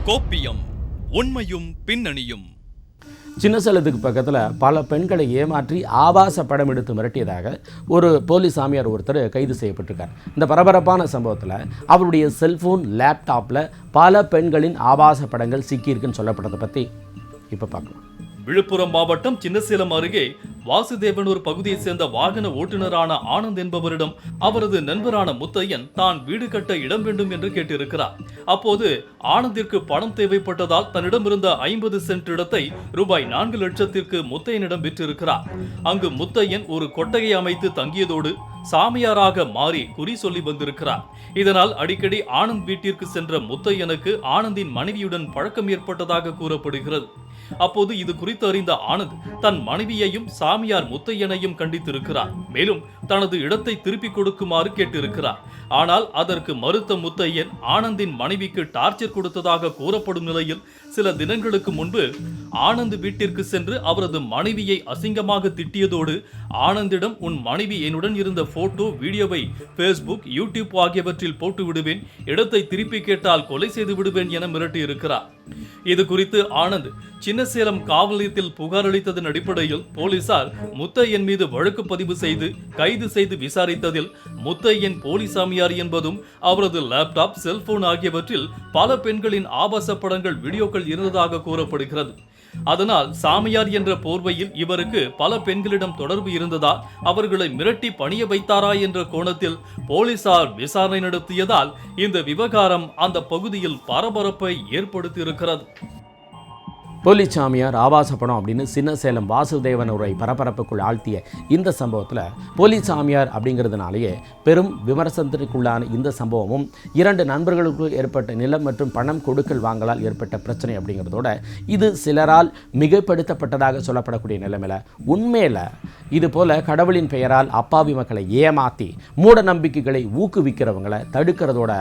கோப்பியம் உண்மையும் பின்னணியும். சின்னசேலத்துக்கு பக்கத்தில் பல பெண்களை ஏமாற்றி ஆபாச படம் எடுத்து மிரட்டியதாக ஒரு போலீஸ் சாமியார் ஒருத்தர் கைது செய்யப்பட்டிருக்கார். இந்த பரபரப்பான சம்பவத்தில் அவருடைய செல்ஃபோன், லேப்டாப்பில் பல பெண்களின் ஆபாச படங்கள் சிக்கியிருக்குன்னு சொல்லப்பட்டதை பற்றி இப்போ பார்க்கலாம். விழுப்புரம் மாவட்டம் சின்னசேலம் அருகே வாசுதேவனூர் பகுதியைச் சேர்ந்த வாகன ஓட்டுநரான ஆனந்த் என்பவரிடம் அவரது நண்பரான முத்தையன் தான் வீடு கட்ட இடம் வேண்டும் என்று கேட்டிருக்கிறார். அப்போது ஆனந்திற்கு பணம் தேவைப்பட்டதால் தன்னிடமிருந்த 50 சென்ட் இடத்தை ரூபாய் 4 லட்சத்திற்கு முத்தையனிடம் விற்றிருக்கிறார். அங்கு முத்தையன் ஒரு கொட்டகை அமைத்து தங்கியதோடு சாமியாராக மாறி குறி சொல்லி வந்திருக்கிறார். இதனால் அடிக்கடி ஆனந்த் வீட்டிற்கு சென்ற முத்தையனுக்கு ஆனந்தின் மனைவியுடன் பழக்கம் ஏற்பட்டதாக கூறப்படுகிறது. அப்போது இது குறித்து அறிந்த ஆனந்த் தன் மனைவியையும் சாமியார் முத்தையனையும் கண்டித்திருக்கிறார். மேலும் தனது இடத்தை திருப்பிக் கொடுக்குமாறு கேட்டிருக்கிறார். ஆனால் அதற்கு மறுத்த முத்தையன் ஆனந்தின் மனைவிக்கு டார்ச்சர் கொடுத்ததாக கூறப்படும் நிலையில் சில தினங்களுக்கு முன்பு ஆனந்த் வீட்டிற்கு சென்று அவரது மனைவியை அசிங்கமாக திட்டியதோடு ஆனந்திடம் உன் மனைவி என்னுடன் இருந்த போட்டோ, வீடியோவை Facebook, YouTube ஆகியவற்றில் போட்டு விடுவேன், இடத்தை திருப்பி கேட்டால் கொலை செய்து விடுவேன் என மிரட்டியிருக்கிறார். இது குறித்து ஆனந்த் சின்னசேலம் காவல் நிலையத்தில் புகார் அளித்ததன் அடிப்படையில் போலீசார் முத்தையன் மீது வழக்கு பதிவு செய்து கைது செய்து விசாரித்ததில் முத்தையன் போலி சாமியார் என்பதும் அவரது லேப்டாப், செல்போன் ஆகியவற்றில் பல பெண்களின் ஆபாச படங்கள், வீடியோக்கள் இருந்ததாக கூறப்படுகிறது. அதனால் சாமியார் என்ற போர்வையில் இவருக்கு பல பெண்களிடம் தொடர்பு இருந்ததா, அவர்களை மிரட்டி பணிய வைத்தாரா என்ற கோணத்தில் போலீசார் விசாரணை நடத்தியதால் இந்த விவகாரம் அந்த பகுதியில் பரபரப்பை ஏற்படுத்தியிருக்கிறது. போலீஸ் சாமியார் ஆபாச படம் அப்படின்னு சின்னசேலம் வாசுதேவனூரை பரபரப்புக்குள் ஆழ்த்திய இந்த சம்பவத்தில் போலீஸ் சாமியார் அப்படிங்கிறதுனாலேயே பெரும் விமர்சனத்திற்குள்ளான இந்த சம்பவமும் 2 நண்பர்களுக்கு ஏற்பட்ட நிலம் மற்றும் பணம் கொடுக்கல் வாங்கலால் ஏற்பட்ட பிரச்சனை அப்படிங்கிறதோட இது சிலரால் மிகைப்படுத்தப்பட்டதாக சொல்லப்படக்கூடிய நிலைமையில் உண்மையில் இது போல கடவுளின் பெயரால் அப்பாவி மக்களை ஏமாற்றி மூட நம்பிக்கைகளை ஊக்குவிக்கிறவங்களை தடுக்கிறதோட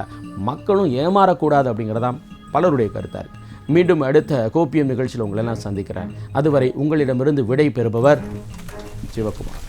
மக்களும் ஏமாறக்கூடாது அப்படிங்கிறதான் பலருடைய கருத்தாக இருக்குது. மீண்டும் அடுத்த கோப்பியம் நிகழ்ச்சியில் உங்களை நான் சந்திக்கிறேன். அதுவரை உங்களிடமிருந்து விடை பெறுபவர் சிவகுமார்.